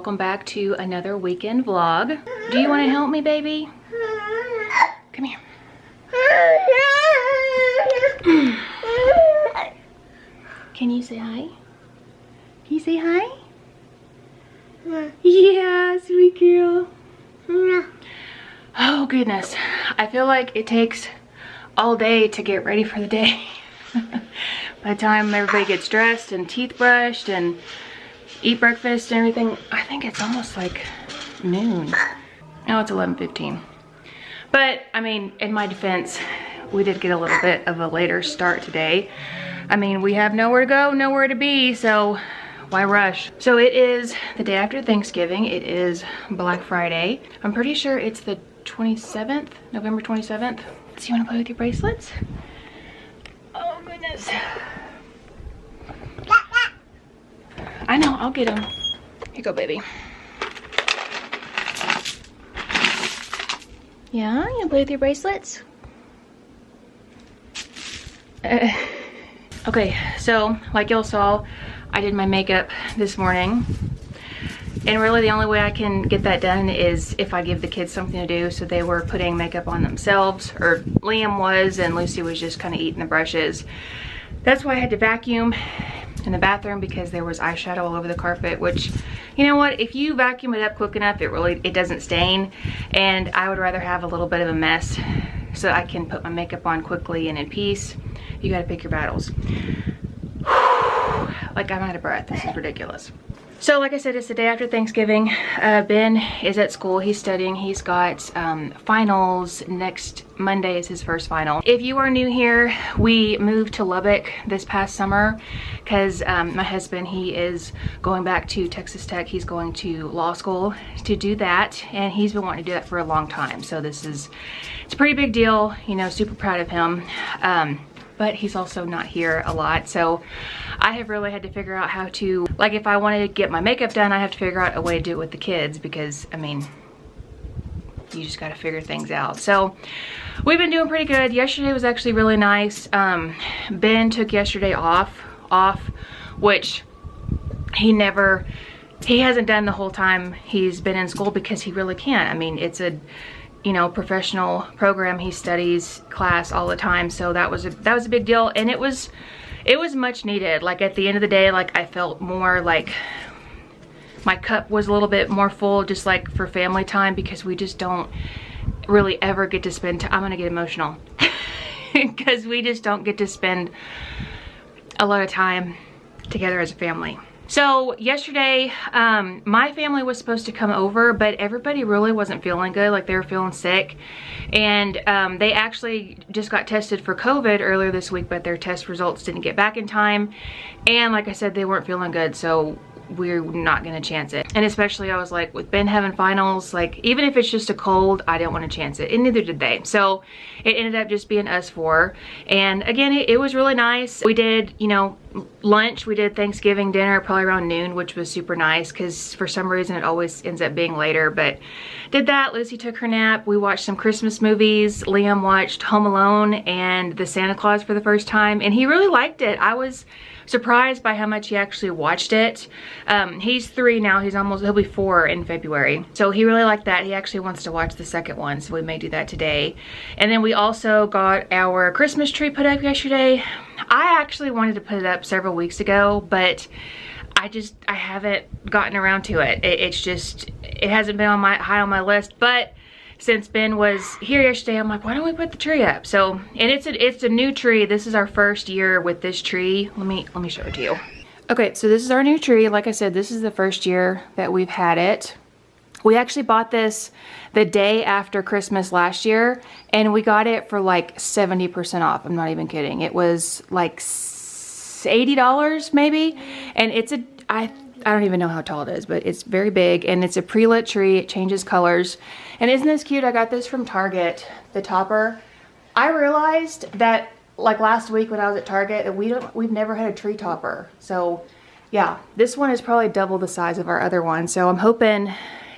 welcome back to another weekend vlog. Do you want to help me, baby? Come here. Can you say hi? Can you say hi? Yeah, sweet girl. Oh goodness, I feel like it takes all day to get ready for the day. By the time everybody gets dressed and teeth brushed and eat breakfast and everything, I think it's almost like noon. No, it's 11:15. But I mean, in my defense, we did get a little bit of a later start today. I mean, we have nowhere to go, nowhere to be, so why rush? So it is the day after Thanksgiving. It is Black Friday. I'm pretty sure it's the 27th, November 27th. So you wanna play with your bracelets? Oh goodness. I know, I'll get them. Here you go, baby. Yeah, you wanna play with your bracelets? Okay, so like y'all saw, I did my makeup this morning. And really the only way I can get that done is if I give the kids something to do. So they were putting makeup on themselves, or Liam was, and Lucy was just kind of eating the brushes. That's why I had to vacuum in the bathroom, because there was eyeshadow all over the carpet, which, you know what, if you vacuum it up quick enough, it doesn't stain. And I would rather have a little bit of a mess so I can put my makeup on quickly and in peace. You gotta pick your battles. Like, I'm out of breath. This is ridiculous. So like I said, it's the day after Thanksgiving. Ben is at school. He's studying. He's got finals. Next Monday is his first final. If you are new here, we moved to Lubbock this past summer because my husband, he is going back to Texas Tech. He's going to law school to do that, and he's been wanting to do that for a long time. So it's a pretty big deal, you know, super proud of him. But he's also not here a lot. So I have really had to figure out how to, like, if I wanted to get my makeup done, I have to figure out a way to do it with the kids, because I mean, you just got to figure things out. So we've been doing pretty good. Yesterday was actually really nice. Ben took yesterday off, which he hasn't done the whole time he's been in school, because he really can't. I mean, it's a, you know, professional program. He studies class all the time, so that was a big deal, and it was much needed. Like, at the end of the day, like, I felt more like my cup was a little bit more full, just like for family time, because we just don't really ever get to spend time. I'm gonna get emotional because we just don't get to spend a lot of time together as a family. So yesterday, my family was supposed to come over, but everybody really wasn't feeling good. Like, they were feeling sick. And they actually just got tested for COVID earlier this week, but their test results didn't get back in time. And like I said, they weren't feeling good, so we're not gonna chance it. And especially, I was like, with Ben having finals, like, even if it's just a cold, I didn't want to chance it, and neither did they. So it ended up just being us four. And again, it was really nice. We did, you know, lunch. We did Thanksgiving dinner probably around noon, which was super nice, because for some reason it always ends up being later. But did that. Lucy took her nap. We watched some Christmas movies. Liam watched Home Alone and The Santa Claus for the first time, and he really liked it. I was surprised by how much he actually watched it. He's 3 now. He'll be 4 in February. So he really liked that. He actually wants to watch the second one, so we may do that today. And then we also got our Christmas tree put up yesterday. I actually wanted to put it up several weeks ago, but I haven't gotten around to it. It hasn't been high on my list. But since Ben was here yesterday, I'm like, why don't we put the tree up? So, and it's a new tree. This is our first year with this tree. Let me show it to you. Okay, so this is our new tree. Like I said, this is the first year that we've had it. We actually bought this the day after Christmas last year, and we got it for like 70% off. I'm not even kidding. It was like $80 maybe, and I don't even know how tall it is, but it's very big, and it's a pre-lit tree. It changes colors. And isn't this cute? I got this from Target, the topper. I realized that, like, last week when I was at Target, that we've never had a tree topper. So yeah, this one is probably double the size of our other one. So I'm hoping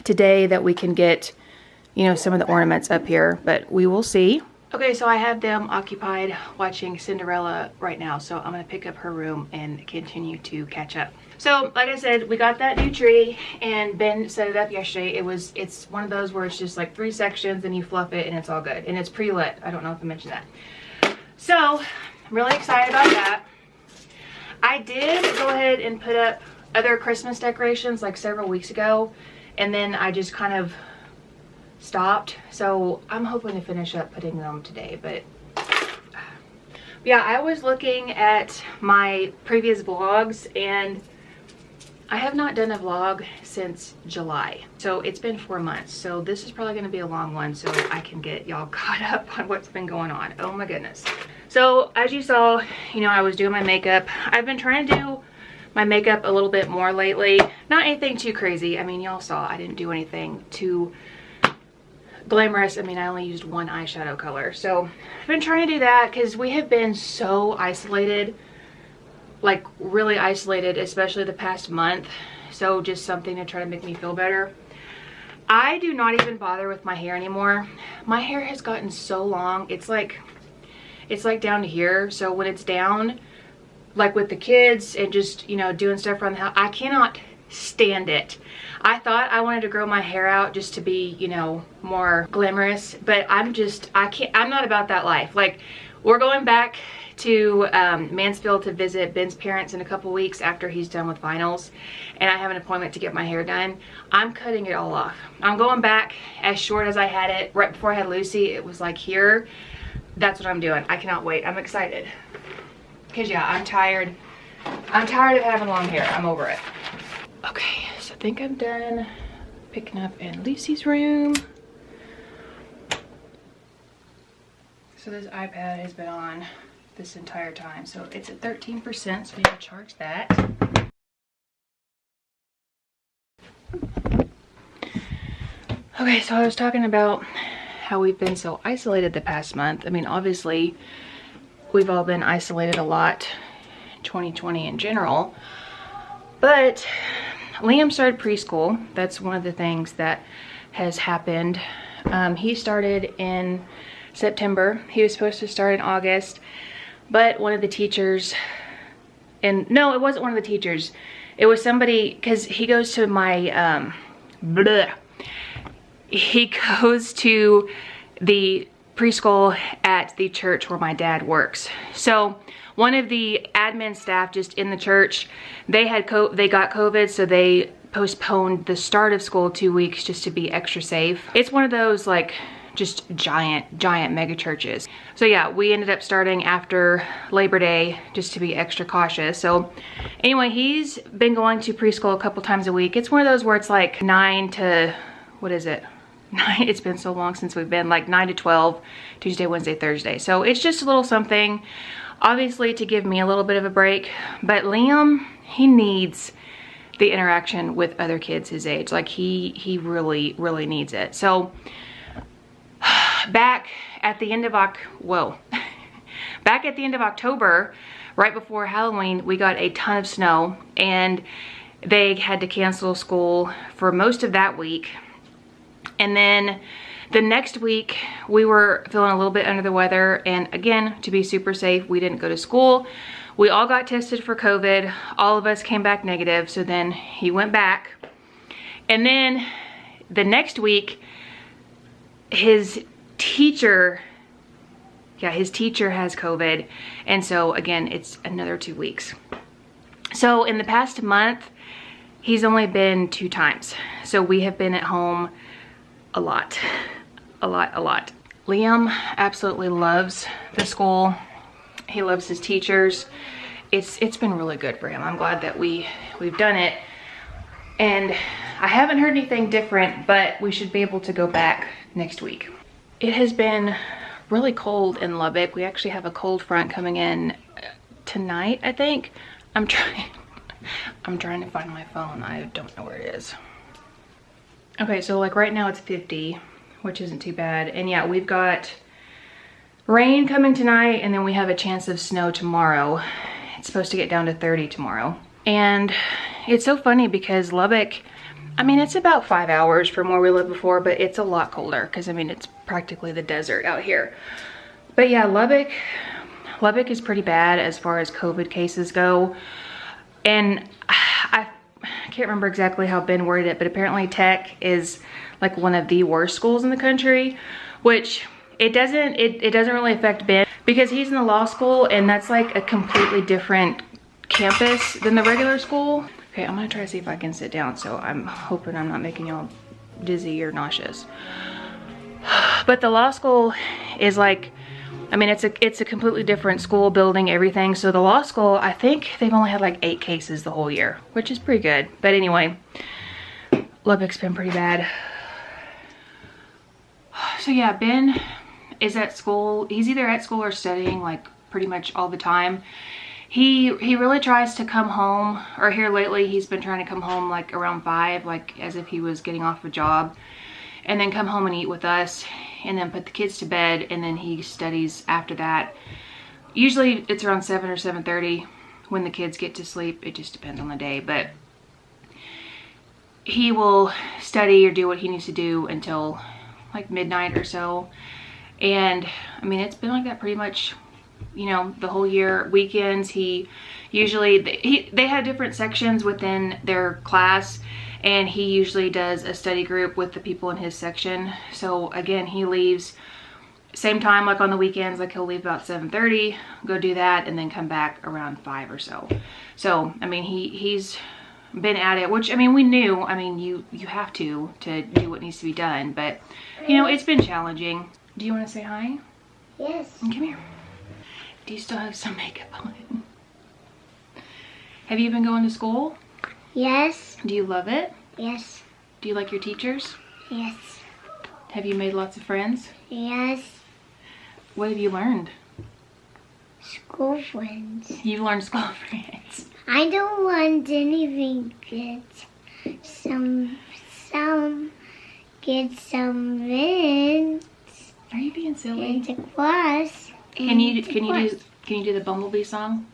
today that we can get, you know, some of the ornaments up here, but we will see. Okay, so I have them occupied watching Cinderella right now, so I'm gonna pick up her room and continue to catch up. So like I said, we got that new tree and Ben set it up yesterday. It's one of those where it's just like 3 sections and you fluff it and it's all good. And it's pre-lit. I don't know if I mentioned that. So I'm really excited about that. I did go ahead and put up other Christmas decorations like several weeks ago, and then I just kind of stopped. So I'm hoping to finish up putting them today. But yeah, I was looking at my previous vlogs and I have not done a vlog since July. So it's been 4 months. So this is probably gonna be a long one so I can get y'all caught up on what's been going on. Oh my goodness. So as you saw, you know, I was doing my makeup. I've been trying to do my makeup a little bit more lately. Not anything too crazy. I mean, y'all saw I didn't do anything too glamorous. I mean, I only used one eyeshadow color. So I've been trying to do that because we have been so isolated, like really isolated, especially the past month. So just something to try to make me feel better. I do not even bother with my hair anymore. My hair has gotten so long. It's like down to here. So when it's down, like with the kids and just, you know, doing stuff around the house, I cannot stand it. I thought I wanted to grow my hair out just to be, you know, more glamorous, but I'm not about that life. Like, we're going back to Mansfield to visit Ben's parents in a couple weeks after he's done with finals, and I have an appointment to get my hair done. I'm cutting it all off. I'm going back as short as I had it right before I had Lucy. It was like here. That's what I'm doing. I cannot wait. I'm excited. Because yeah, I'm tired. I'm tired of having long hair. I'm over it. Okay, so I think I'm done picking up in Lucy's room. So this iPad has been on this entire time. So it's at 13%, so we need to charge that. Okay, so I was talking about how we've been so isolated the past month. I mean, obviously, we've all been isolated a lot in 2020 in general. But Liam started preschool. That's one of the things that has happened. He started in September. He was supposed to start in August, but one of the teachers, and no, it wasn't one of the teachers. It was somebody, because he goes to my, he goes to the preschool at the church where my dad works. So one of the admin staff just in the church, they got COVID, so they postponed the start of school 2 weeks just to be extra safe. It's one of those like just giant mega churches. So yeah, we ended up starting after Labor Day just to be extra cautious. So anyway, he's been going to preschool a couple times a week. It's one of those where it's like 9 to, what is it? It's been so long since we've been, like 9 to 12, Tuesday, Wednesday, Thursday. So it's just a little something, obviously, to give me a little bit of a break. But Liam, he needs the interaction with other kids his age. Like he really needs it. So back at the end of October, right before Halloween, we got a ton of snow and they had to cancel school for most of that week. And then the next week we were feeling a little bit under the weather, and again, to be super safe, we didn't go to school. We all got tested for COVID. All of us came back negative, so then he went back. And then the next week, his teacher has COVID, and so again, it's another 2 weeks. So in the past month, he's only been 2 times. So we have been at home a lot. Liam absolutely loves the school. He loves his teachers. It's been really good for him. I'm glad that we've done it. And I haven't heard anything different, but we should be able to go back next week. It has been really cold in Lubbock. We actually have a cold front coming in tonight, I think. I'm trying to find my phone. I don't know where it is. Okay, so like right now it's 50, which isn't too bad. And yeah, we've got rain coming tonight, and then we have a chance of snow tomorrow. It's supposed to get down to 30 tomorrow. And it's so funny because Lubbock, I mean, it's about 5 hours from where we lived before, but it's a lot colder because I mean, it's practically the desert out here. But yeah, Lubbock is pretty bad as far as COVID cases go. And I can't remember exactly how Ben worded it, but apparently Tech is like one of the worst schools in the country, which it doesn't really affect Ben because he's in the law school and that's like a completely different campus than the regular school. Okay, I'm gonna try to see if I can sit down, so I'm hoping I'm not making y'all dizzy or nauseous. But the law school is like, I mean, it's a completely different school building, everything. So the law school, I think they've only had like 8 cases the whole year, which is pretty good. But anyway, Lubbock's been pretty bad. So yeah, Ben is at school. He's either at school or studying like pretty much all the time. He really tries to come home, or here lately he's been trying to come home like around 5, like as if he was getting off a job, and then come home and eat with us, and then put the kids to bed, and then he studies after that. Usually it's around 7 or 7:30 when the kids get to sleep. It just depends on the day, but he will study or do what he needs to do until like midnight or so. And I mean, it's been like that pretty much, you know, the whole year. Weekends, he usually, they have different sections within their class, and he usually does a study group with the people in his section. So again, he leaves same time, like on the weekends, like he'll leave about 7:30, go do that, and then come back around 5 or so. So I mean, he's been at it, which I mean, we knew, I mean, you have to do what needs to be done, but you know, it's been challenging. Do you want to say hi? Yes. Come here. Do you still have some makeup on? Have you been going to school? Yes. Do you love it? Yes. Do you like your teachers? Yes. Have you made lots of friends? Yes. What have you learned? School friends. You've learned school friends. I don't want anything good. Get some friends. Are you being silly? In the class. Can you do the Bumblebee song?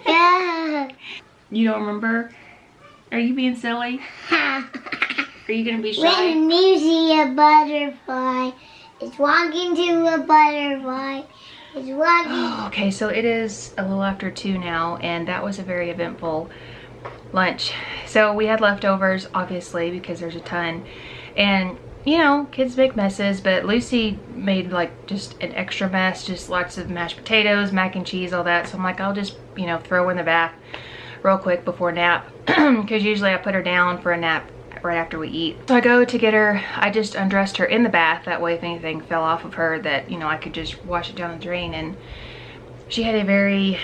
Yeah. You don't remember? Are you being silly? Are you gonna be shy? When you see a butterfly, it's walking to a butterfly. It's walking. Okay, so it is a little after 2 now, and that was a very eventful lunch. So we had leftovers, obviously, because there's a ton. And you know, kids make messes, but Lucy made like just an extra mess, just lots of mashed potatoes, mac and cheese, all that. So I'm like, I'll just, you know, throw in the bath real quick before nap, because usually I put her down for a nap right after we eat. So I go to get her. I just undressed her in the bath, that way if anything fell off of her, that, you know, I could just wash it down the drain. And she had a very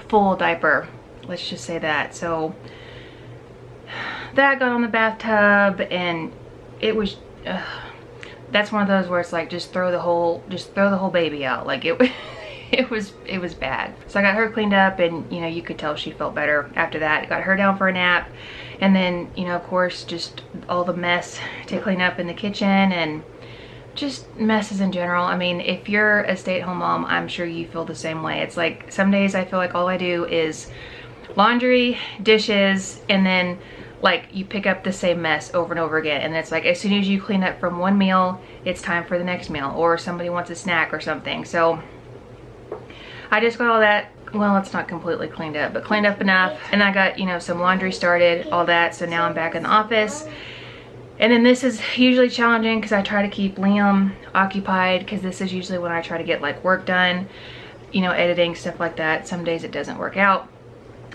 full diaper, let's just say that. So that got on the bathtub, and it was that's one of those where it's like, just throw the whole baby out. Like it was bad. So I got her cleaned up, and you know, you could tell she felt better after that. Got her down for a nap, and then, you know, of course, just all the mess to clean up in the kitchen and just messes in general. I mean, if you're a stay-at-home mom, I'm sure you feel the same way. It's like some days I feel like all I do is laundry, dishes, and then like you pick up the same mess over and over again. And it's like, as soon as you clean up from one meal, it's time for the next meal, or somebody wants a snack or something. So I just got all that, well, it's not completely cleaned up, but cleaned up enough. And I got, you know, some laundry started, all that. So now I'm back in the office. And then this is usually challenging because I try to keep Liam occupied, because this is usually when I try to get like work done, you know, editing, stuff like that. Some days it doesn't work out.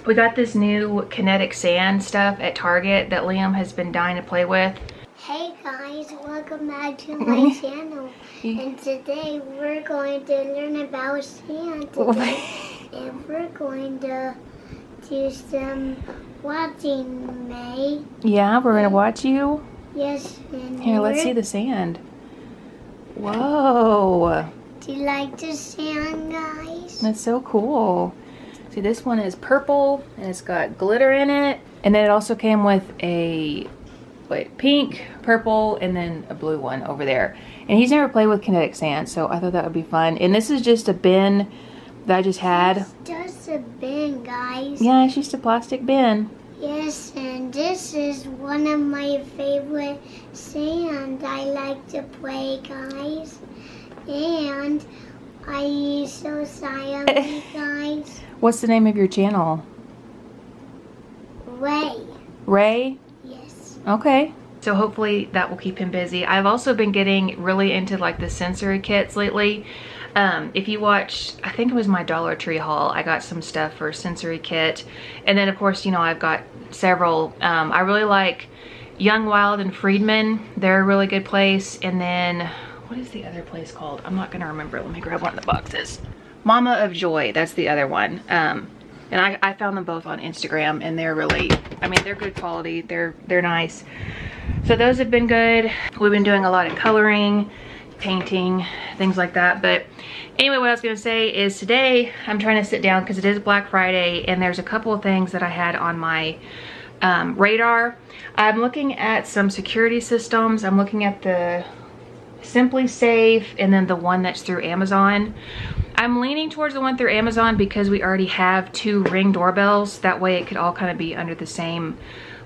We got this new kinetic sand stuff at Target that Liam has been dying to play with. Hey guys, welcome back to my channel. And today we're going to learn about sand today. And we're going to do some watching, May. Yeah, we're gonna watch you. Yes. And here, let's see the sand. Whoa. Do you like the sand, guys? That's so cool. See, this one is purple and it's got glitter in it. And then it also came with a pink, purple, and then a blue one over there. And he's never played with kinetic sand, so I thought that would be fun. And this is just a bin that I just had. It's just a bin, guys. Yeah, it's just a plastic bin. Yes, and this is one of my favorite sand I like to play, guys. And I'm so sorry, guys. What's the name of your channel? Ray. Ray? Yes. Okay. So hopefully that will keep him busy. I've also been getting really into like the sensory kits lately. If you watch, I think it was my Dollar Tree haul, I got some stuff for sensory kit. And then of course, you know, I've got several. I really like Young, Wild, and Friedman. They're a really good place. And then, what is the other place called? I'm not gonna remember. Let me grab one of the boxes. Mama of Joy, that's the other one. And I found them both on Instagram, and they're really, I mean, they're good quality. They're nice. So those have been good. We've been doing a lot of coloring, painting, things like that. But anyway, what I was gonna say is today I'm trying to sit down because it is Black Friday, and there's a couple of things that I had on my radar. I'm looking at some security systems. I'm looking at the Simply Safe and then the one that's through Amazon. I'm leaning towards the one through Amazon because we already have 2 Ring doorbells. That way it could all kind of be under the same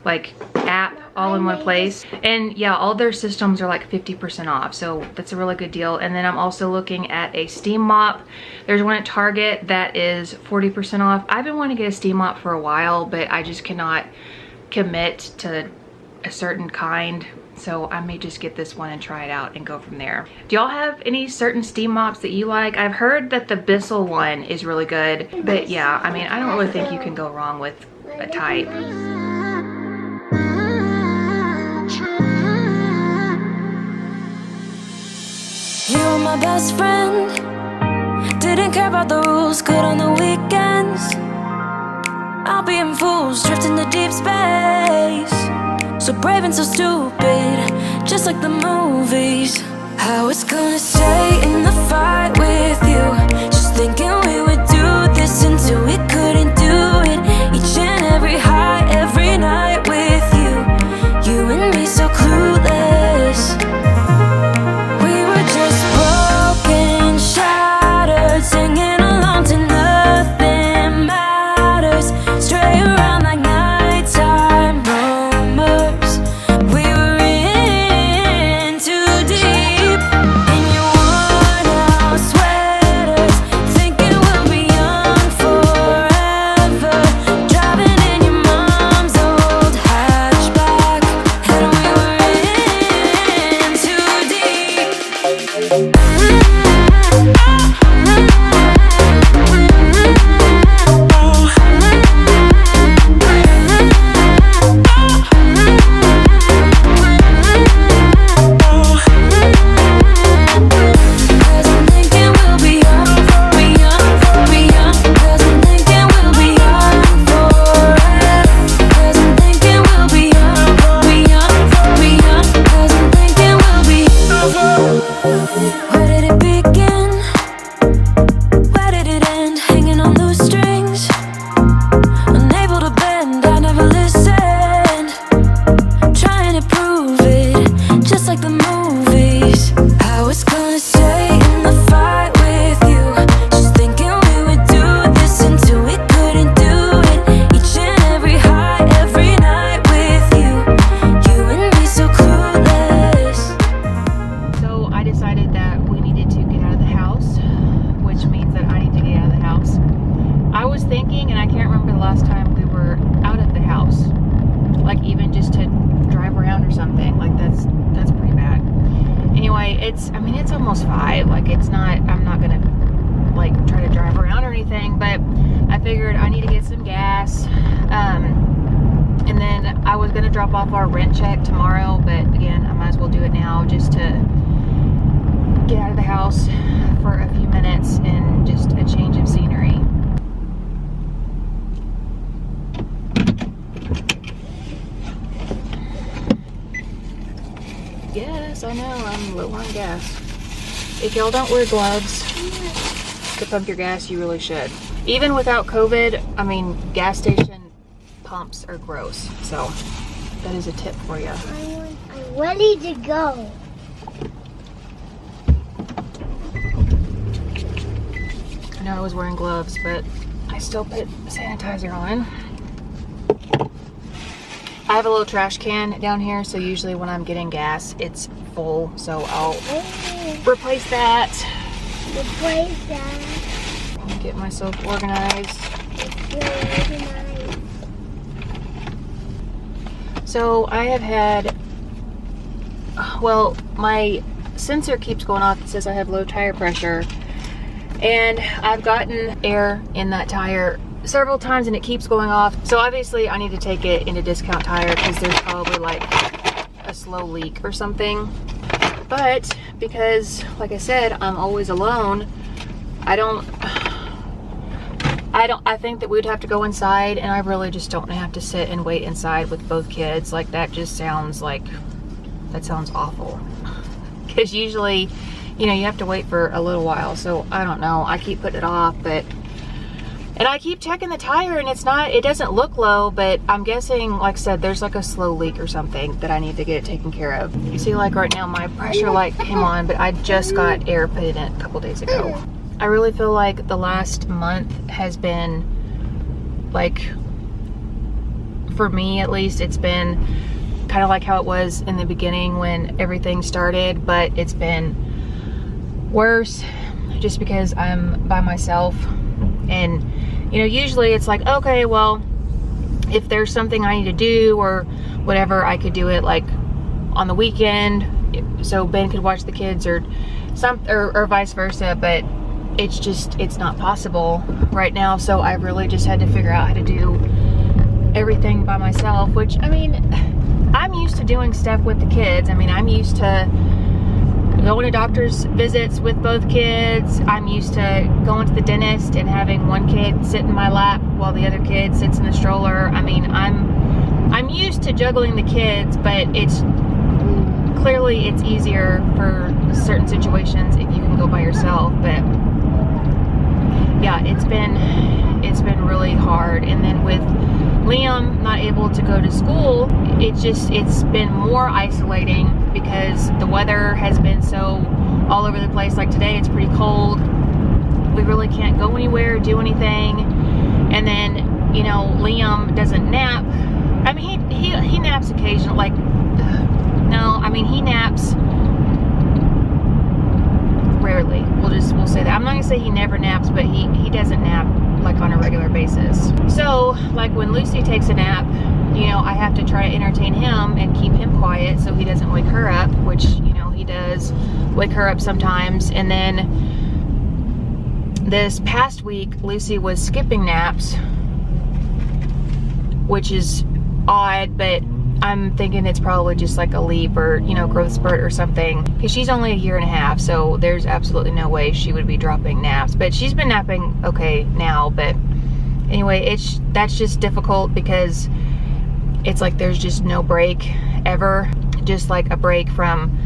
like app all in one place. And yeah, all their systems are like 50% off, so that's a really good deal. And then I'm also looking at a steam mop. There's one at Target that is 40% off. I've been wanting to get a steam mop for a while, but I just cannot commit to a certain kind, so I may just get this one and try it out and go from there. Do y'all have any certain steam mops that you like? I've heard that the Bissell one is really good, but yeah, I mean, I don't really think you can go wrong with a type. You were my best friend, didn't care about the rules, good on the weekends. I'll be in fools, drifting to deep space. So brave and so stupid, just like the movies. I was gonna stay in the fight with you, just thinking we would do this until we couldn't do it. Each and every high, every night with you, you and me so clueless. We were just broken, shattered, singing along to nothing matters. Stray around like nighttime rumors. We were in too deep. In your worn out sweaters, thinking we'll be young forever. Driving in your mom's old hatchback, and we were in too deep. Cause I'm thinking we'll be young, be young, be young. Cause I'm thinking we'll be young forever. Cause I'm thinking we'll be young, be young, be young. Cause I'm thinking we'll be. Where did it begin? Where did it end? Hanging on loose strings, unable to bend. I never listened, trying to prove it, just like the movies. I was gonna stay in the fight with you, just thinking we would do this until we couldn't do it. Each and every high, every night with you, you and me so clueless. So I decided that we needed to get out of the house, which means that I need to get out of the house. I was thinking, and I can't remember the last time we were out of the house, like even just to drive around or something. Like that's pretty bad. Anyway, I mean it's almost 5. Like it's not, I'm not gonna like try to drive around or anything, but I figured I need to get some gas. And then I was gonna drop off our rent check tomorrow, but again, I might as well do it now just to get out of the house for a few minutes and just a change of scenery. Yes, I know, I'm low on gas. If y'all don't wear gloves to pump your gas, you really should. Even without COVID, I mean, gas station pumps are gross. So that is a tip for you. I'm ready to go. I know I was wearing gloves, but I still put sanitizer on. I have a little trash can down here, so usually when I'm getting gas, it's full, so I'll replace that. The place that Get myself organized. it's really nice. So I have had, well, my sensor keeps going off. It says I have low tire pressure. And I've gotten air in that tire several times and it keeps going off. So obviously I need to take it into Discount Tire because there's probably like a slow leak or something. But because, like I said, I'm always alone, I think that we'd have to go inside, and I really just don't have to sit and wait inside with both kids. Like, that just sounds like, that sounds awful. Because usually, you know, you have to wait for a little while. So I don't know, I keep putting it off, but, and I keep checking the tire and it's not, it doesn't look low, but I'm guessing, like I said, there's like a slow leak or something that I need to get taken care of. You see, like right now my pressure light came on, but I just got air put in it a couple days ago. I really feel like the last month has been, like, for me at least, it's been kind of like how it was in the beginning when everything started, but it's been worse just because I'm by myself. And, you know, usually it's like, okay, well, if there's something I need to do or whatever, I could do it like on the weekend so Ben could watch the kids or vice versa, but it's just, it's not possible right now. So I really just had to figure out how to do everything by myself, which, I mean, I'm used to doing stuff with the kids. I mean, I'm used to going to doctor's visits with both kids. I'm used to going to the dentist and having one kid sit in my lap while the other kid sits in the stroller. I mean, I'm used to juggling the kids, but it's clearly it's easier for certain situations if you can go by yourself. But yeah, it's been really hard. And then with Liam not able to go to school, it's been more isolating because the weather has been so all over the place. Like today, it's pretty cold. We really can't go anywhere, do anything. And then, you know, Liam doesn't nap. I mean, he naps occasionally. Like, no, I mean, he naps rarely. We'll say that. I'm not gonna say he never naps, but he doesn't nap like on a regular basis. So like when Lucy takes a nap, you know, I have to try to entertain him and keep him quiet so he doesn't wake her up, which, you know, he does wake her up sometimes. And then this past week, Lucy was skipping naps, which is odd, but I'm thinking it's probably just like a leap or, you know, growth spurt or something, because she's only a year and a half, so there's absolutely no way she would be dropping naps. But she's been napping okay now. But anyway, that's just difficult because it's like there's just no break ever, just like a break from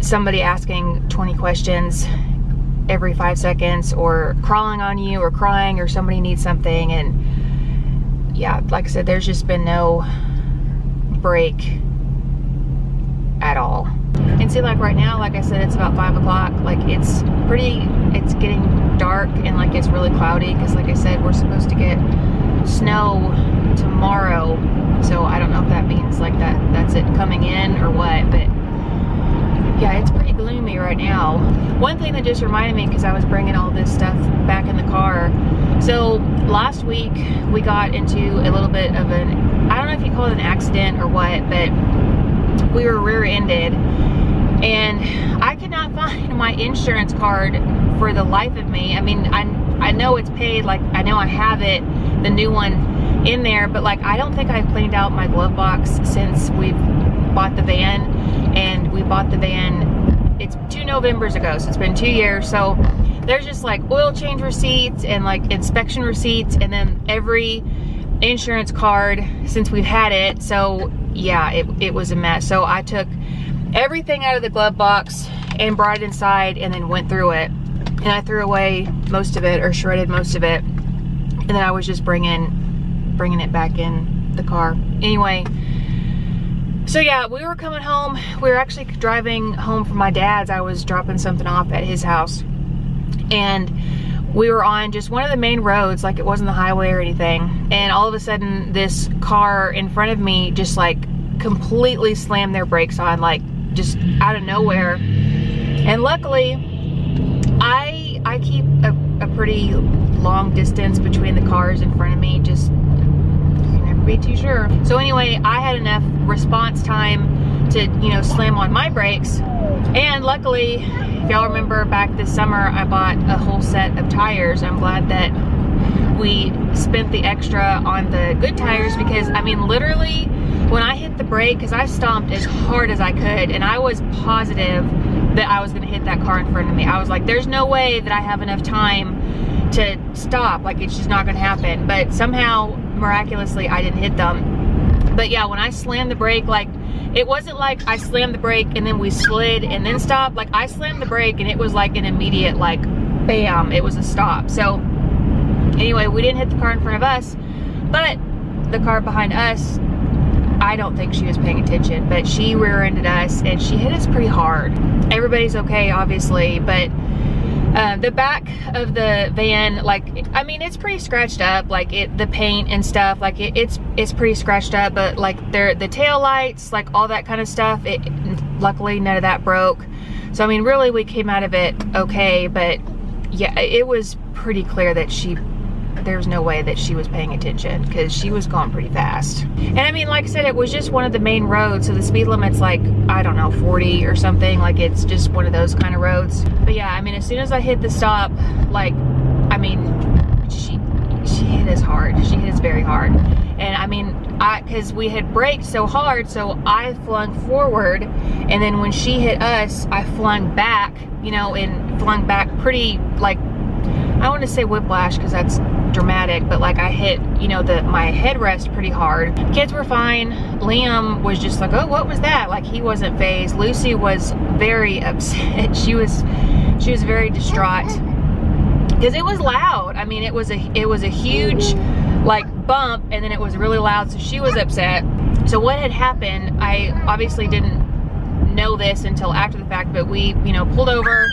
somebody asking 20 questions every 5 seconds or crawling on you or crying or somebody needs something. And yeah, like I said, there's just been no break at all. And see, like right now, like I said, it's about 5 o'clock. Like it's getting dark and like it's really cloudy because, like I said, we're supposed to get snow tomorrow. So I don't know if that means like that's it coming in or what, but yeah, it's pretty gloomy right now. One thing that just reminded me, because I was bringing all this stuff back in the car. So last week we got into a little bit of an, I don't know if you call it an accident or what, but we were rear-ended and I could not find my insurance card for the life of me. I mean, I know it's paid, like I know I have it, the new one in there, but like I don't think I've cleaned out my glove box since we've bought the van. And we bought the van, it's 2 Novembers ago, so it's been 2 years. So there's just like oil change receipts and like inspection receipts and then every insurance card since we've had it. So yeah, it was a mess. So I took everything out of the glove box and brought it inside and then went through it. And I threw away most of it, or shredded most of it. And then I was just bringing it back in the car. Anyway, so yeah, we were coming home. We were actually driving home from my dad's. I was dropping something off at his house. And we were on just one of the main roads, like it wasn't the highway or anything. And all of a sudden, this car in front of me just like completely slammed their brakes on, like just out of nowhere. And luckily, I keep a pretty long distance between the cars in front of me, just you can never be too sure. So anyway, I had enough response time to, you know, slam on my brakes. And luckily, if y'all remember back this summer, I bought a whole set of tires. I'm glad that we spent the extra on the good tires, because I mean, literally when I hit the brake, because I stomped as hard as I could, and I was positive that I was gonna hit that car in front of me. I was like, there's no way that I have enough time to stop, like it's just not gonna happen. But somehow, miraculously, I didn't hit them. But yeah, when I slammed the brake, like, it wasn't like I slammed the brake and then we slid and then stopped. Like, I slammed the brake and it was like an immediate, like, bam, it was a stop. So anyway, we didn't hit the car in front of us, but the car behind us, I don't think she was paying attention, but she rear-ended us and she hit us pretty hard. Everybody's okay, obviously, but the back of the van, like, I mean, it's pretty scratched up, like the paint and stuff, like it's pretty scratched up, but like the tail lights, like all that kind of stuff, luckily none of that broke. So I mean, really, we came out of it okay, but yeah, it was pretty clear that there's no way that she was paying attention, because she was going pretty fast. And I mean, like I said, it was just one of the main roads, so the speed limit's like, I don't know, 40 or something. Like, it's just one of those kind of roads. But yeah, I mean, as soon as I hit the stop, like, I mean, she hit us hard. She hit us very hard. And I mean, because we had braked so hard, so I flung forward, and then when she hit us, I flung back, you know, and flung back pretty, like, I want to say whiplash because that's dramatic, but like I hit, you know, my headrest pretty hard. Kids were fine. Liam was just like, oh, what was that? Like, he wasn't fazed. Lucy was very upset. She was very distraught because it was loud. I mean, it was a huge, like, bump, and then it was really loud, so she was upset. So what had happened, I obviously didn't know this until after the fact, but we, you know, pulled over,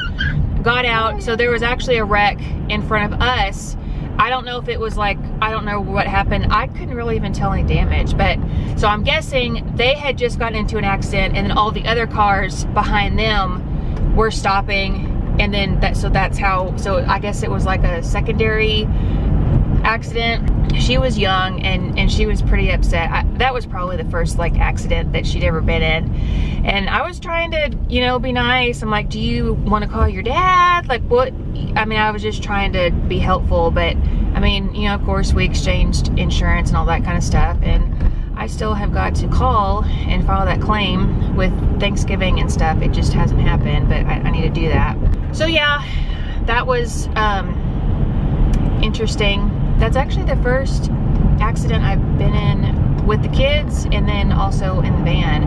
got out. So there was actually a wreck in front of us. I don't know if it was like, I don't know what happened. I couldn't really even tell any damage, but so I'm guessing they had just gotten into an accident, and then all the other cars behind them were stopping, and then that's how, so I guess it was like a secondary accident. She was young and she was pretty upset. That was probably the first, like, accident that she'd ever been in. And I was trying to, you know, be nice. I'm like, do you want to call your dad? Like, what? I mean, I was just trying to be helpful, but I mean, you know, of course we exchanged insurance and all that kind of stuff, and I still have got to call and file that claim with Thanksgiving and stuff. It just hasn't happened, but I need to do that. So yeah, that was interesting. That's actually the first accident I've been in with the kids, and then also in the van.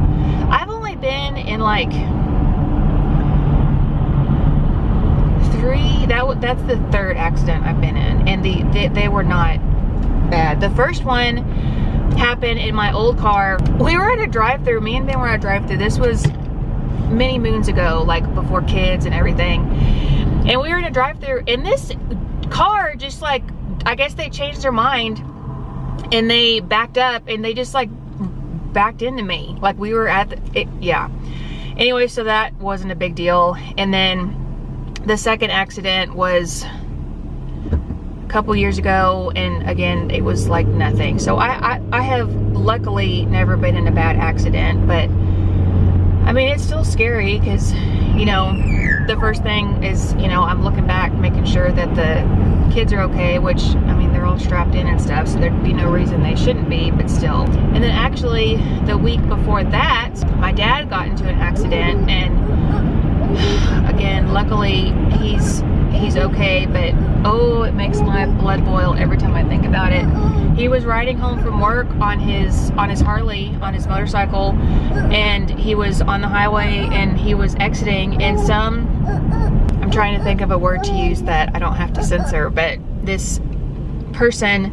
I've only been in like 3, that's the third accident I've been in, and they were not bad. The first one happened in my old car. We were at a drive-thru, me and Ben were at a drive-thru. This was many moons ago, like before kids and everything. And we were in a drive-thru, and this car just, like, I guess they changed their mind and they backed up, and they just, like, backed into me. Like, we were at yeah. Anyway, so that wasn't a big deal. And then the second accident was a couple years ago, and again, it was like nothing. So I have luckily never been in a bad accident, but I mean, it's still scary because, you know, the first thing is, you know, I'm looking back, making sure that the kids are okay, which, I mean, they're all strapped in and stuff, so there'd be no reason they shouldn't be, but still. And then actually, the week before that, my dad got into an accident, and again, luckily, he's okay, but oh, it makes my blood boil every time I think about it. He was riding home from work on his Harley, on his motorcycle, and he was on the highway, and he was exiting, and I'm trying to think of a word to use that I don't have to censor, but this person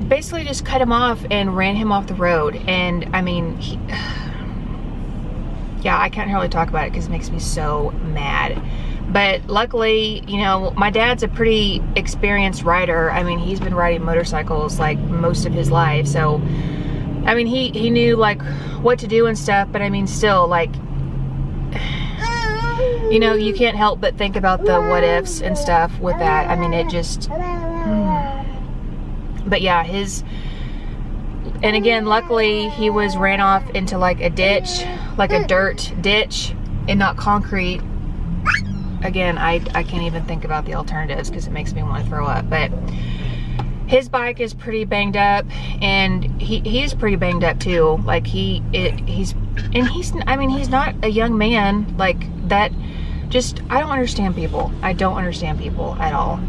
basically just cut him off and ran him off the road. And I mean, yeah, I can't really talk about it because it makes me so mad. But luckily, you know, my dad's a pretty experienced rider. I mean, he's been riding motorcycles like most of his life. So, I mean, he knew like what to do and stuff, but I mean, still, like, you know, you can't help but think about the what ifs and stuff with that. I mean, it just, but yeah, and again, luckily he ran off into like a ditch, like a dirt ditch and not concrete. Again, I can't even think about the alternatives because it makes me want to throw up. But his bike is pretty banged up, and he's pretty banged up too. Like he's not a young man like that. Just, I don't understand people. I don't understand people at all.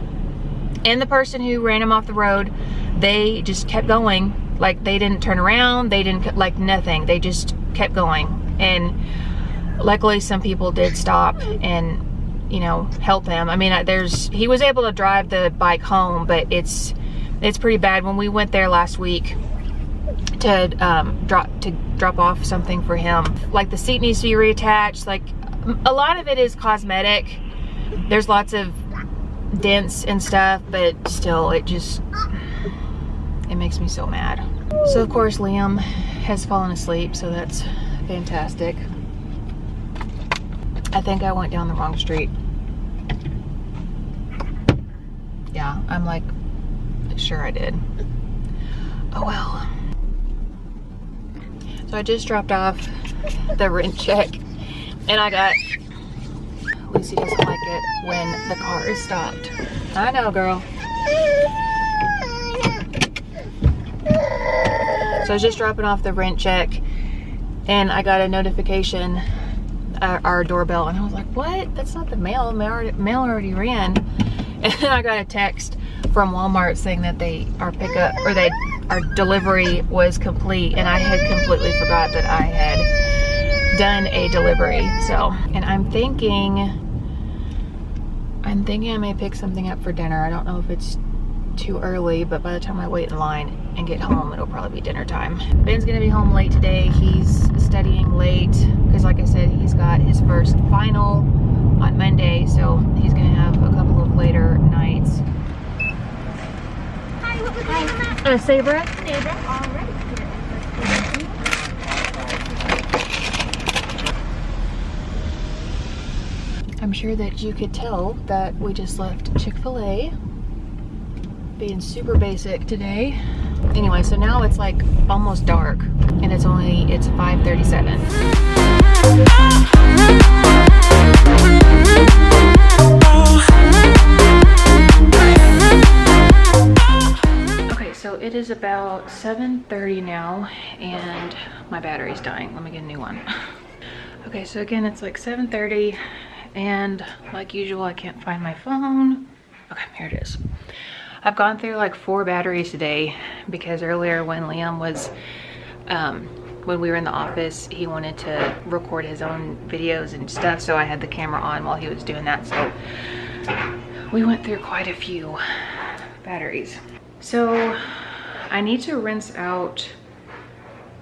And the person who ran him off the road, they just kept going. Like, they didn't turn around, they didn't, like, nothing. They just kept going. And luckily some people did stop and, you know, help him. I mean, he was able to drive the bike home, but it's pretty bad. When we went there last week to drop off something for him, like the seat needs to be reattached. Like, a lot of it is cosmetic. There's lots of dents and stuff, but still, it makes me so mad. So of course Liam has fallen asleep, so that's fantastic. I think I went down the wrong street. Yeah, I'm like sure I did. Oh well. So I just dropped off the rent check, and I got, Lucy doesn't like it when the car is stopped. I know, girl. So I was just dropping off the rent check, and I got a notification, our doorbell, and I was like, what? That's not the mail. Mail already ran. And then I got a text from Walmart saying that our delivery was complete, and I had completely forgot that I had done a delivery. So, and I'm thinking I may pick something up for dinner. I don't know if it's too early, but by the time I wait in line and get home, it'll probably be dinner time. Ben's gonna be home late today. He's studying late because, like I said, he's got his first final on Monday, so he's gonna have a couple of later nights. Hi, what was your name on that? Sabra. Sabra, all right. I'm sure that you could tell that we just left Chick-fil-A. Being super basic today. Anyway, so now it's like almost dark, and it's 5:37. Okay, so it is about 7:30 now, and my battery's dying. Let me get a new one. Okay, so again, it's like 7:30, and like usual, I can't find my phone. Okay, here it is. I've gone through like 4 batteries today because earlier when Liam was, when we were in the office, he wanted to record his own videos and stuff, so I had the camera on while he was doing that. So we went through quite a few batteries. So I need to rinse out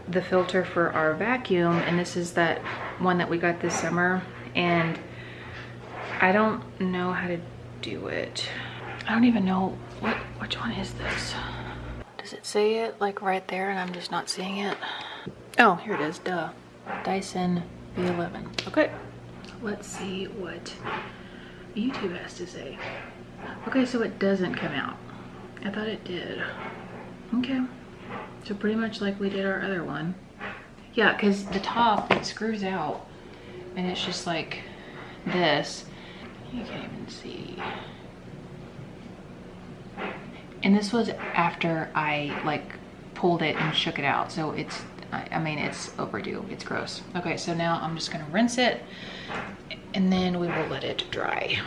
the filter for our vacuum, and this is that one that we got this summer, and I don't know how to do it. I don't even know which one is this. Does it say it like right there and I'm just not seeing it? Oh, here it is, duh. Dyson V11. Okay, let's see what YouTube has to say. Okay, so it doesn't come out. I thought it did. Okay, so pretty much like we did our other one. Yeah, because the top, it screws out and it's just like this. You can't even see. And this was after I like pulled it and shook it out. So it's, I mean, it's overdue. It's gross. Okay, so now I'm just gonna rinse it and then we will let it dry.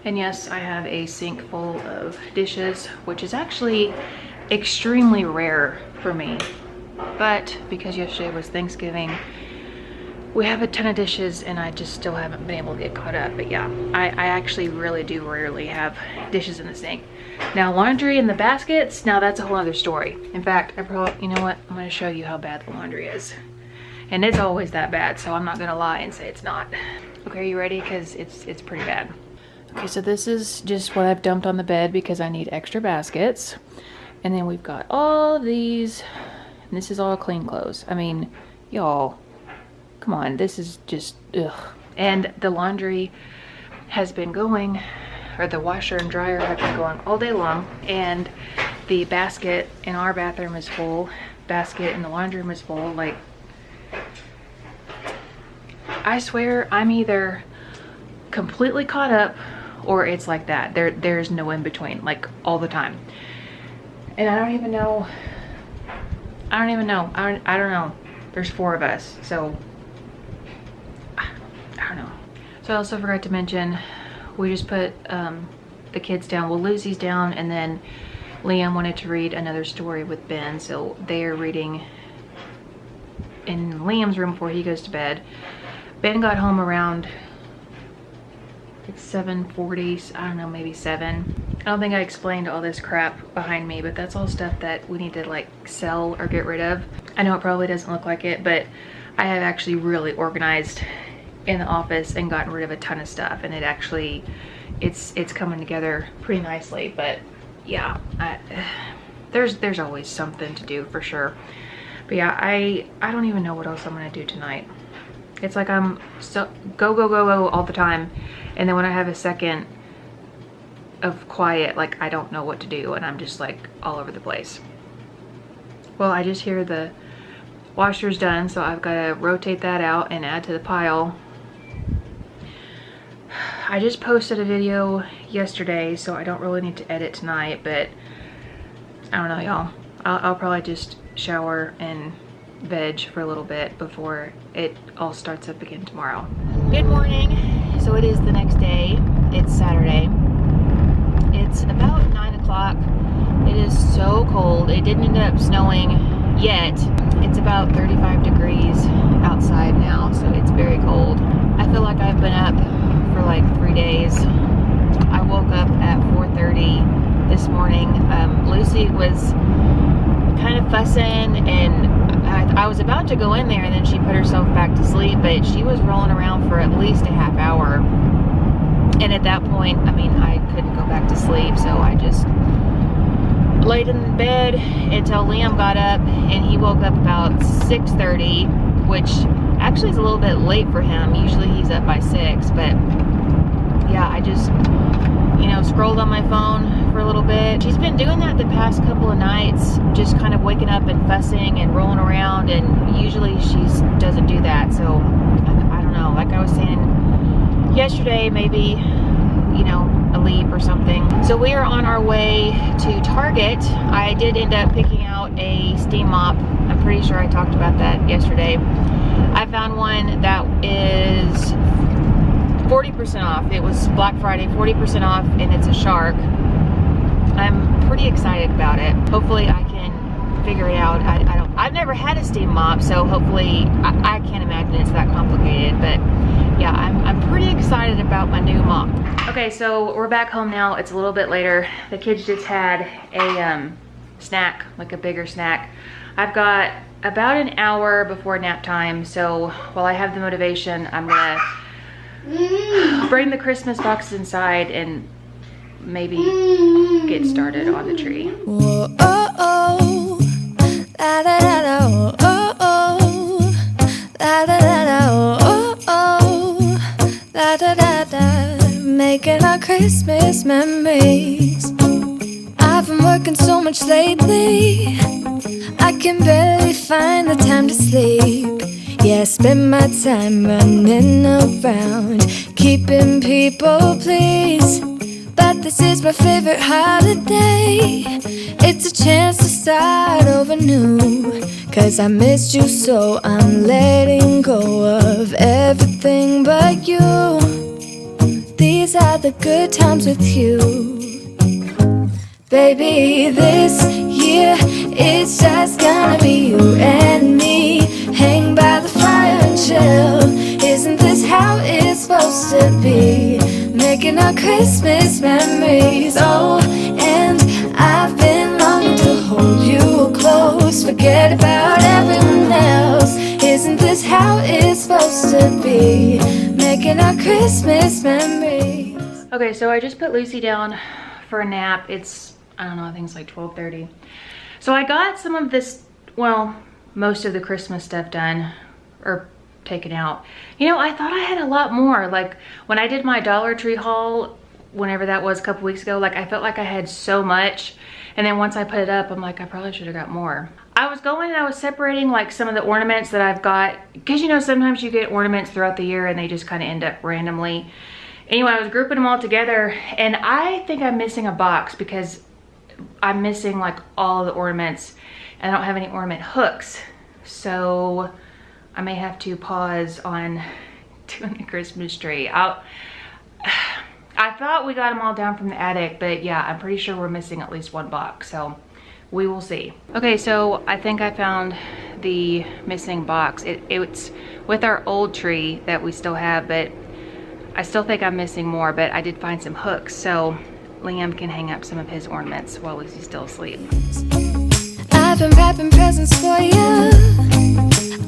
And yes, I have a sink full of dishes, which is actually extremely rare for me. But because yesterday was Thanksgiving, we have a ton of dishes and I just still haven't been able to get caught up. But yeah, I actually really do rarely have dishes in the sink. Now laundry in the baskets, now that's a whole other story. In fact, you know what? I'm gonna show you how bad the laundry is. And it's always that bad, so I'm not gonna lie and say it's not. Okay, are you ready? Because it's pretty bad. Okay, so this is just what I've dumped on the bed because I need extra baskets. And then we've got all of these, and this is all clean clothes. I mean, y'all, come on, this is just, ugh. And the laundry has been going, or the washer and dryer have been going all day long, and the basket in our bathroom is full, basket in the laundry room is full. Like, I swear I'm either completely caught up or it's like that. There's no in between, like all the time. And I don't even know. I don't know. There's 4 of us, so I don't know. So I also forgot to mention, we just put the kids down. Well, Lucy's down, and then Liam wanted to read another story with Ben, so they are reading in Liam's room before he goes to bed. Ben got home around, it's 7:40, I don't know, maybe 7. I don't think I explained all this crap behind me, but that's all stuff that we need to like sell or get rid of. I know it probably doesn't look like it, but I have actually really organized in the office and gotten rid of a ton of stuff, and it actually, it's coming together pretty nicely. But yeah, there's always something to do for sure. But yeah, I don't even know what else I'm gonna do tonight. It's like I'm so go all the time, and then when I have a second of quiet, like I don't know what to do, and I'm just like all over the place. Well, I just hear the washer's done, so I've got to rotate that out and add to the pile. I just posted a video yesterday, so I don't really need to edit tonight, but I don't know, y'all. I'll probably just shower and veg for a little bit before it all starts up again tomorrow. Good morning. So it is the next day. It's Saturday. It's about 9 o'clock. It is so cold. It didn't end up snowing yet. It's about 35 degrees outside now, so it's very cold. I feel like I've been up for like 3 days. I woke up at 4:30 this morning. Lucy was kind of fussing, and I was about to go in there, and then she put herself back to sleep, but she was rolling around for at least a half hour. And at that point, I mean, I couldn't go back to sleep, so I just laid in bed until Liam got up, and he woke up about 6:30, which actually is a little bit late for him. Usually he's up by 6, but yeah, I just, you know, scrolled on my phone for a little bit. She's been doing that the past couple of nights, just kind of waking up and fussing and rolling around, and usually she doesn't do that. So I don't know, like I was saying yesterday, maybe, you know, a leap or something. So we are on our way to Target. I did end up picking out a steam mop. I'm pretty sure I talked about that yesterday. I found one that is 40% off. It was Black Friday, 40% off, and it's a Shark. I'm pretty excited about it. Hopefully I can figure it out. I've never had a steam mop, so hopefully, I can't imagine it's that complicated, but yeah, I'm pretty excited about my new mop. Okay, so we're back home now. It's a little bit later. The kids just had a snack, like a bigger snack. I've got about an hour before nap time, so while I have the motivation, I'm gonna bring the Christmas boxes inside and maybe get started on the tree. Whoa, oh, oh. La, da, da, da, oh, oh, oh. La, da, da, da, oh, oh, oh. La, da, da, da. Making our Christmas memories. I've been working so much lately, I can barely find the time to sleep. Yeah, I spend my time running around, keeping people pleased. But this is my favorite holiday. It's a chance to start over new. 'Cause I missed you, so I'm letting go of everything but you. These are the good times with you. Baby, this year it's just gonna be you and me. Hang by the fire and chill. Isn't this how it's supposed to be? Making our Christmas memories. Oh, and I've been longing to hold you close. Forget about everyone else. Isn't this supposed to be, making our Christmas memories. Okay, so I just put Lucy down for a nap. It's, I don't know, I think it's like 12:30. So I got some of this, well, most of the Christmas stuff done or taken out. You know, I thought I had a lot more. Like when I did my Dollar Tree haul, whenever that was a couple weeks ago, like I felt like I had so much. And then once I put it up, I'm like, I probably should have got more. I was going and I was separating like some of the ornaments that I've got. Cause you know, sometimes you get ornaments throughout the year and they just kind of end up randomly. Anyway, I was grouping them all together and I think I'm missing a box because I'm missing like all of the ornaments and I don't have any ornament hooks. So I may have to pause on doing the Christmas tree. I thought we got them all down from the attic, but yeah, I'm pretty sure we're missing at least one box, so we will see. Okay, so I think I found the missing box. It's with our old tree that we still have, but I still think I'm missing more, but I did find some hooks, so Liam can hang up some of his ornaments while Lucy's still asleep. I've been wrapping presents for you.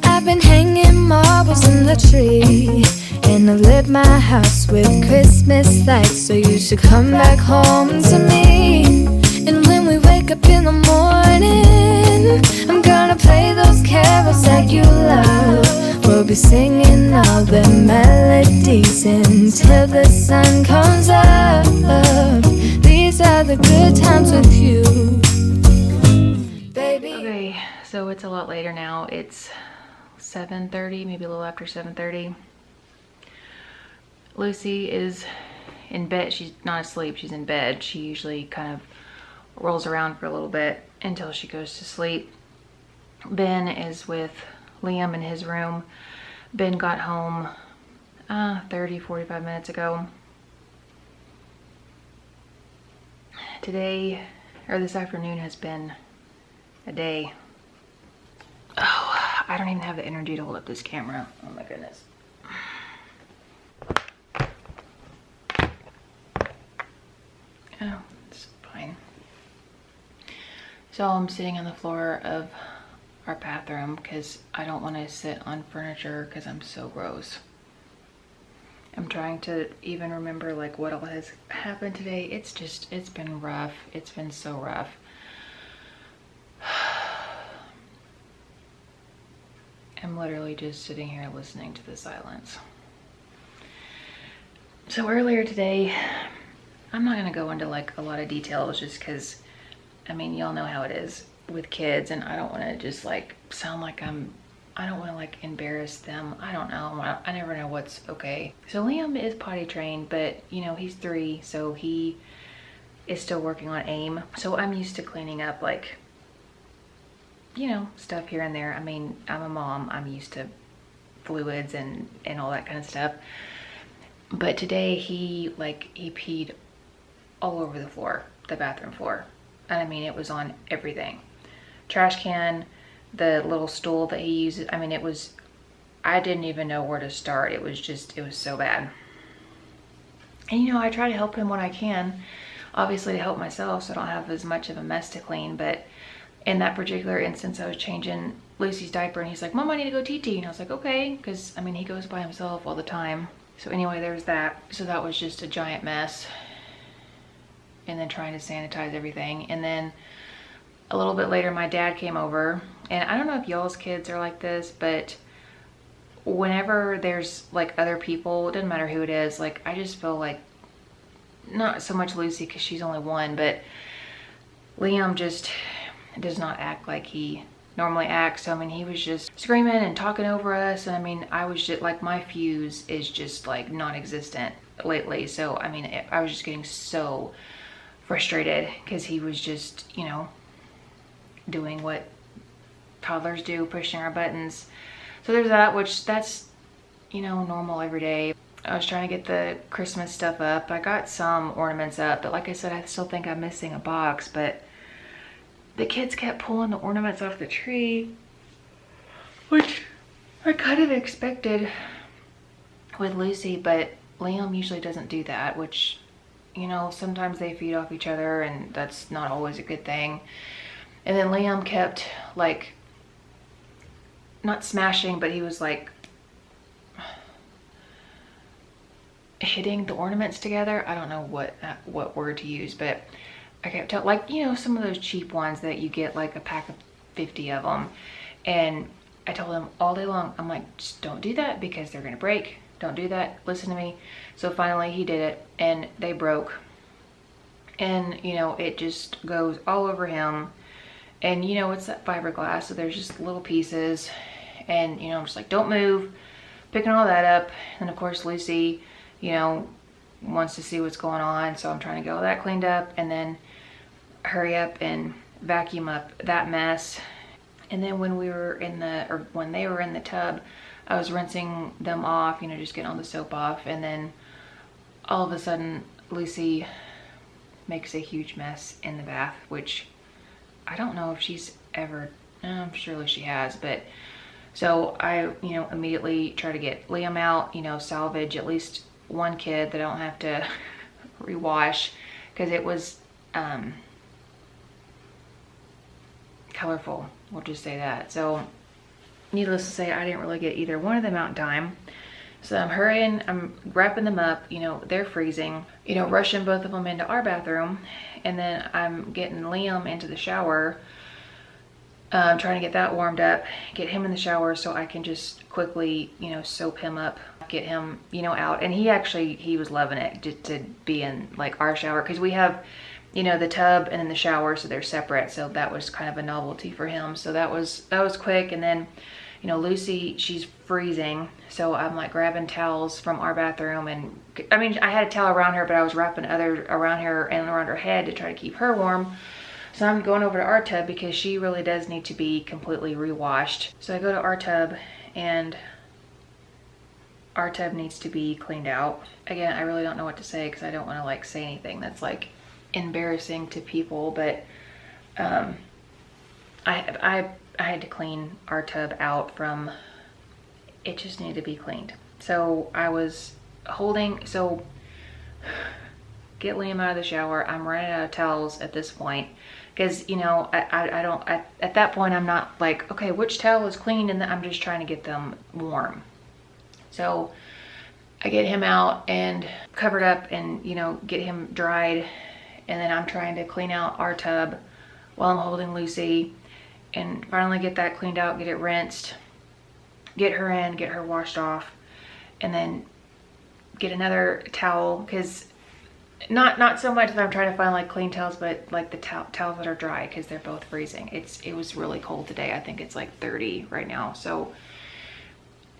I've been hanging marbles in the tree, and I've lit my house with Christmas lights, so you should come back home to me. And when we wake up in the morning, I'm gonna play those carols that you love. We'll be singing all the melodies until the sun comes up. These are the good times with you, baby. Okay, so it's a lot later now. It's 7:30, maybe a little after 7:30. Lucy is in bed. She's not asleep, she's in bed. She usually kind of rolls around for a little bit until she goes to sleep. Ben is with Liam in his room. Ben got home 45 minutes ago. Today, or this afternoon, has been a day. Oh, I don't even have the energy to hold up this camera. Oh my goodness. Oh, it's fine. So I'm sitting on the floor of our bathroom because I don't want to sit on furniture because I'm so gross. I'm trying to even remember like what all has happened today. It's been rough. It's been so rough. I'm literally just sitting here listening to the silence. So earlier today, I'm not gonna go into like a lot of details just because, I mean, y'all know how it is with kids and I don't wanna just like sound like I don't wanna like embarrass them. I don't know, I never know what's okay. So Liam is potty trained, but you know, he's 3, so he is still working on AIM. So I'm used to cleaning up like, you know, stuff here and there. I mean, I'm a mom, I'm used to fluids and all that kind of stuff. But today he peed all over the floor, the bathroom floor. And I mean, it was on everything. Trash can, the little stool that he uses. I mean, I didn't even know where to start. It was so bad. And you know, I try to help him when I can, obviously to help myself so I don't have as much of a mess to clean. But in that particular instance, I was changing Lucy's diaper and he's like, Mom, I need to go TT. And I was like, okay, because I mean, he goes by himself all the time. So anyway, there's that. So that was just a giant mess. And then trying to sanitize everything. And then a little bit later, my dad came over. And I don't know if y'all's kids are like this, but whenever there's like other people, it doesn't matter who it is, like I just feel like, not so much Lucy because she's only 1, but Liam just does not act like he normally acts. So I mean, he was just screaming and talking over us, and I mean, I was just like, my fuse is just like non-existent lately. So I mean, I was just getting so frustrated because he was just, you know, doing what toddlers do, pushing our buttons. So there's that, which that's, you know, normal every day. I was trying to get the Christmas stuff up. I got some ornaments up, but like I said, I still think I'm missing a box. But the kids kept pulling the ornaments off the tree, which I kind of expected with Lucy, but Liam usually doesn't do that, which, you know, sometimes they feed off each other and that's not always a good thing. And then Liam kept like, not smashing, but he was like hitting the ornaments together. I don't know what word to use, but I kept telling, like, you know, some of those cheap ones that you get like a pack of 50 of them. And I told him all day long, I'm like, just don't do that because they're gonna break. Don't do that, listen to me. So finally he did it and they broke. And you know, it just goes all over him. And you know, it's that fiberglass, so there's just little pieces. And you know, I'm just like, don't move, picking all that up. And of course Lucy, you know, wants to see what's going on, so I'm trying to get all that cleaned up and then hurry up and vacuum up that mess. And then when we were in the, or when they were in the tub, I was rinsing them off, you know, just getting all the soap off. And then all of a sudden Lucy makes a huge mess in the bath, which I don't know if she's ever, surely she has, but so I, you know, immediately try to get Liam out, you know, salvage at least one kid that I don't have to rewash, because it was colorful, we'll just say that. So needless to say, I didn't really get either one of them out in time. So I'm hurrying, I'm wrapping them up, you know, they're freezing, you know, rushing both of them into our bathroom. And then I'm getting Liam into the shower, trying to get that warmed up, get him in the shower so I can just quickly, you know, soap him up, get him, you know, out. And he was loving it just to be in like our shower, because we have, you know, the tub and then the shower, so they're separate. So that was kind of a novelty for him. So that was quick. And then, you know, Lucy, she's freezing. So I'm like grabbing towels from our bathroom, and I mean, I had a towel around her, but I was wrapping other around her and around her head to try to keep her warm. So I'm going over to our tub because she really does need to be completely rewashed. So I go to our tub, and our tub needs to be cleaned out. Again, I really don't know what to say because I don't want to like say anything that's like embarrassing to people, but I had to clean our tub out from, it just needed to be cleaned. So I was holding, so get Liam out of the shower. I'm running out of towels at this point because, you know, at that point I'm not like, okay, which towel is clean, and I'm just trying to get them warm. So I get him out and covered up and, you know, get him dried. And then I'm trying to clean out our tub while I'm holding Lucy, and finally get that cleaned out, get it rinsed, get her in, get her washed off, and then get another towel, because not so much that I'm trying to find like clean towels, but like the towels that are dry, because they're both freezing. It was really cold today. I think it's like 30 right now. So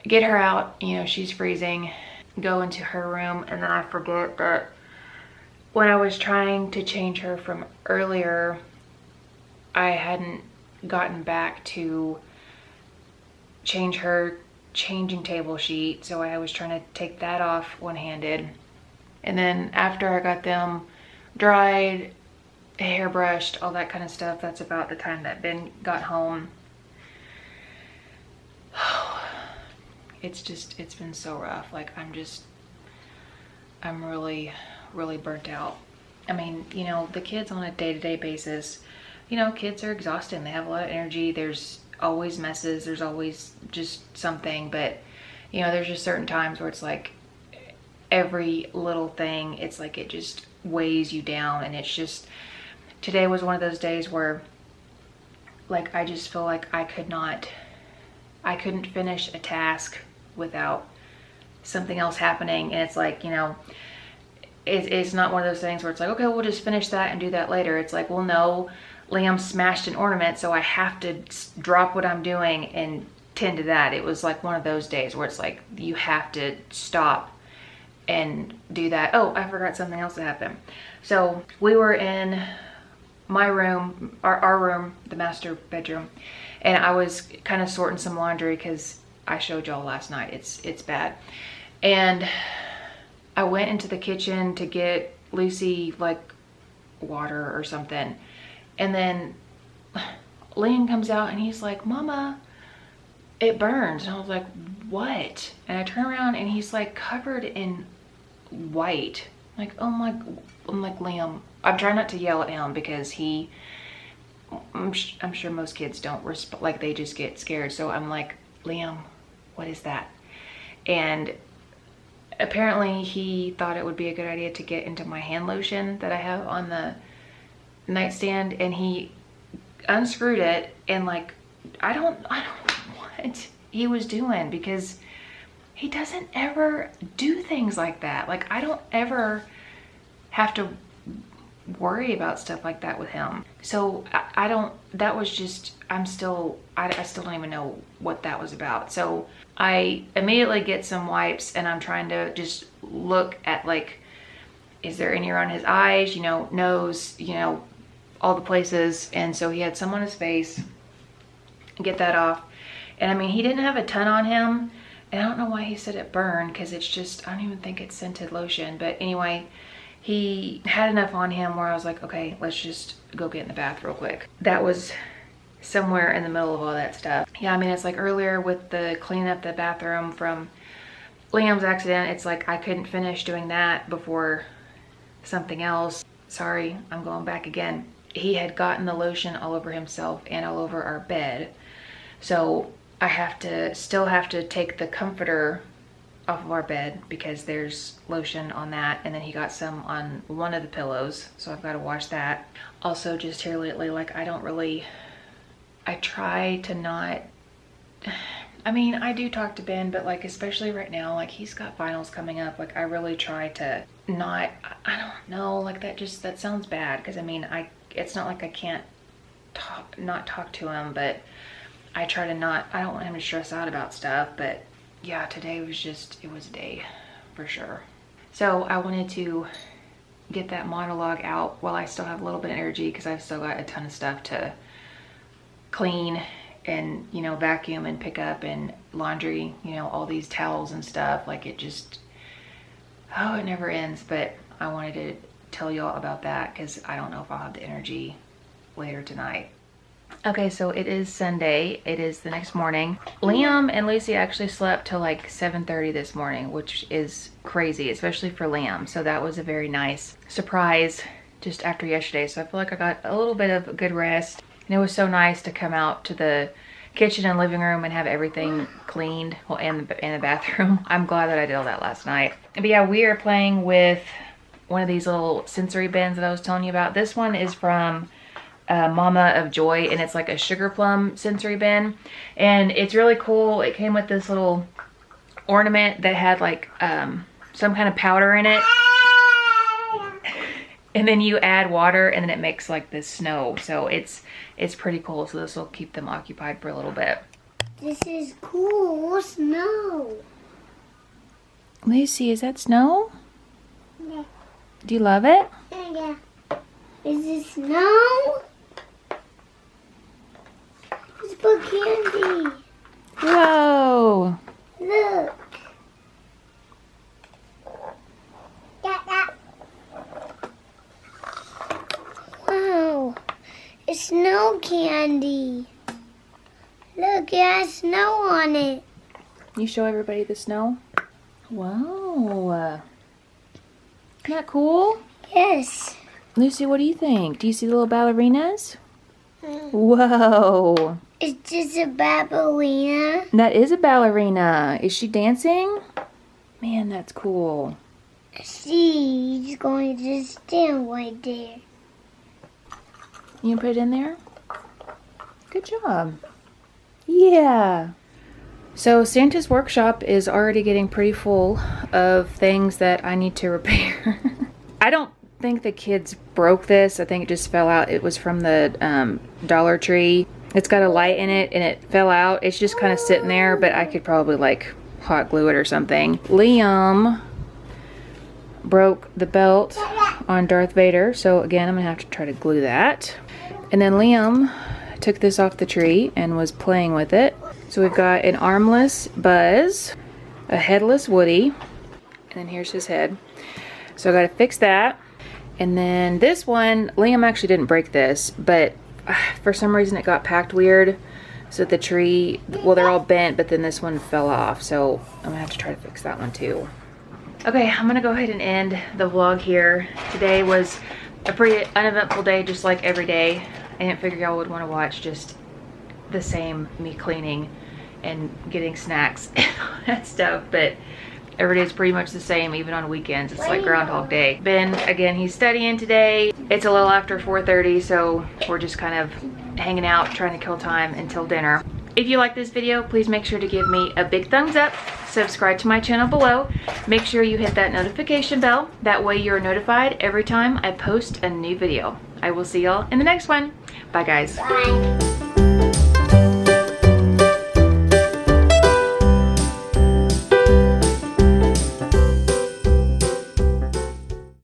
get her out, you know, she's freezing, go into her room. And then I forget that when I was trying to change her from earlier, I hadn't gotten back to change her changing table sheet. So I was trying to take that off one-handed. And then after I got them dried, hairbrushed, all that kind of stuff, that's about the time that Ben got home. It's been so rough. Like I'm really burnt out. I mean, you know, the kids on a day-to-day basis, you know, kids are exhausting. They have a lot of energy. There's always messes. There's always just something. But, you know, there's just certain times where it's like every little thing, it's like it just weighs you down. And it's just, today was one of those days where like I just feel like I couldn't finish a task without something else happening. And it's like, you know, it's not one of those things where it's like, okay, we'll just finish that and do that later. It's like, well, no, Liam smashed an ornament, so I have to drop what I'm doing and tend to that. It was like one of those days where it's like you have to stop and do that. Oh, I forgot something else that happened. So we were in my room, our room, the master bedroom, and I was kind of sorting some laundry because I showed y'all last night. It's bad. And I went into the kitchen to get Lucy like water or something. And then Liam comes out and he's like, Mama, it burns. And I was like, what? And I turn around and he's like covered in white. Like, oh my, I'm like, Liam, I'm trying not to yell at him because I'm sure most kids don't respond, like they just get scared. So I'm like, Liam, what is that? And apparently he thought it would be a good idea to get into my hand lotion that I have on the nightstand, and he unscrewed it, and like I don't know what he was doing, because he doesn't ever do things like that. Like, I don't ever have to worry about stuff like that with him. So I don't, that was just, I still don't even know what that was about. So I immediately get some wipes, and I'm trying to just look at, like, is there any around his eyes, you know, nose, you know, all the places. And so he had some on his face, get that off. And I mean, he didn't have a ton on him, and I don't know why he said it burned, because it's just, I don't even think it's scented lotion. But anyway, he had enough on him where I was like, okay, let's just go get in the bath real quick. That was somewhere in the middle of all that stuff. Yeah, I mean, it's like earlier with the cleaning up the bathroom from Liam's accident, it's like I couldn't finish doing that before something else. Sorry, I'm going back again. He had gotten the lotion all over himself and all over our bed. So I still have to take the comforter off of our bed, because there's lotion on that, and then he got some on one of the pillows, so I've got to wash that. Also, just here lately, like, I try to not, I mean, I do talk to Ben, but like, especially right now, like, he's got finals coming up, like, I really try to not, I don't know, like, that sounds bad, because I mean, it's not like I can't not talk to him, but I try to not, I don't want him to stress out about stuff. But yeah, today was just, it was a day for sure. So I wanted to get that monologue out while I still have a little bit of energy, because I've still got a ton of stuff to clean and, you know, vacuum and pick up, and laundry, you know, all these towels and stuff. Like, it just, oh, it never ends. But I wanted to tell you all about that, because I don't know if I'll have the energy later tonight. Okay, so it is Sunday. It is the next morning. Liam and Lucy actually slept till like 7:30 this morning, which is crazy, especially for Liam. So that was a very nice surprise just after yesterday. So I feel like I got a little bit of good rest. And it was so nice to come out to the kitchen and living room and have everything cleaned, well, and the bathroom. I'm glad that I did all that last night. But yeah, we are playing with one of these little sensory bins that I was telling you about. This one is from Mama of Joy, and it's like a sugar plum sensory bin, and it's really cool. It came with this little ornament that had like some kind of powder in it, and then you add water, and then it makes like this snow. So it's pretty cool. So this will keep them occupied for a little bit. This is cool snow. Lucy, is that snow? Yeah. Do you love it? Yeah. Is it snow? It's for candy. Whoa. Look. Wow. It's snow candy. Look, it has snow on it. You show everybody the snow? Wow. Isn't that cool? Yes. Lucy, what do you think? Do you see the little ballerinas? Whoa. Is this a ballerina? That is a ballerina. Is she dancing? Man, that's cool. She's going to stand right there. You can put it in there? Good job. Yeah. So Santa's workshop is already getting pretty full of things that I need to repair. I don't think the kids broke this. I think it just fell out. It was from the Dollar Tree. It's got a light in it and it fell out. It's just kind of sitting there, but I could probably like hot glue it or something. Liam broke the belt on Darth Vader. So again, I'm gonna have to try to glue that. And then Liam took this off the tree and was playing with it. So we've got an armless Buzz, a headless Woody, and then here's his head. So I gotta fix that. And then this one, Liam actually didn't break this, but for some reason it got packed weird. So the tree, well, they're all bent, but then this one fell off. So I'm gonna have to try to fix that one too. Okay, I'm gonna go ahead and end the vlog here. Today was a pretty uneventful day, just like every day. I didn't figure y'all would wanna watch just the same me cleaning and getting snacks and all that stuff, but Every day is pretty much the same, even on weekends. It's like Groundhog Day. Ben, again, he's studying today. It's a little after 4:30, so we're just kind of hanging out, trying to kill time until dinner. If you like this video, please make sure to give me a big thumbs up. Subscribe to my channel below. Make sure you hit that notification bell. That way you're notified every time I post a new video. I will see y'all in the next one. Bye, guys. Bye.